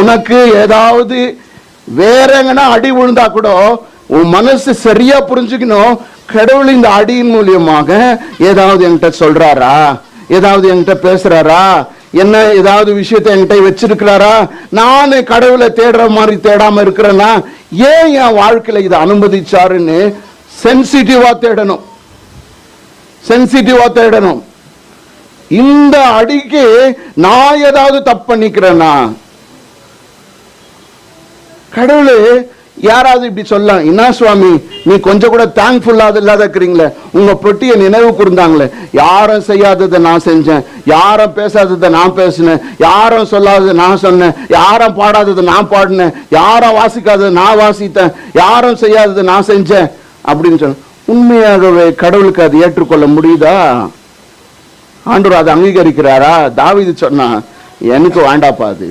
உனக்கு ஏதாவது வேற எங்கன்னா அடி விழுந்தா கூட உன் மனசு சரியா புரிஞ்சுக்கணும், கடவுள் இந்த அடியின் மூலியமாக ஏதாவது என்கிட்ட சொல்றாரா, ஏதாவது என்கிட்ட பேசுறாரா, என்ன ஏதாவது விஷயத்தை என்கிட்ட வச்சிருக்கிறாரா, நான் கடவுளை தேடுற மாதிரி தேடாம இருக்கிறேன்னா ஏன் என் வாழ்க்கையில இதை அனுமதிச்சாருன்னு சென்சிட்டிவா தேடணும், சென்சிட்டிவா தேடணும். இந்த அடிக்கு நான் ஏதாவது தப்பு பண்ணிக்கிறேன்னா, கடவுளே யாராவது இப்படி சொல்லலாம், என்ன சுவாமி நீ கொஞ்சம் கூட தேங்க்ஃபுல்லா இல்லாத இருக்கிறீங்களே, உங்க பொட்டியை நினைவு கூர்ந்தாங்களே, யாரும் செய்யாததை நான் செஞ்சேன், யாரும் பேசாததை நான் பேசினேன், யாரும் சொல்லாததை நான் சொன்னேன், யாரும் பாடாததை நான் பாடினேன், யாரும் வாசிக்காததை நான் வாசித்தேன், யாரும் செய்யாததை நான் செஞ்சேன் அப்படின்னு சொன்ன, உண்மையாகவே கடவுளுக்கு அது ஏற்றுக்கொள்ள முடியுதா? ஆண்டவர் அதை அங்கீகரிக்கிறாரா? தாவீது சொன்னா எனக்கு வேண்டாப்பா அது.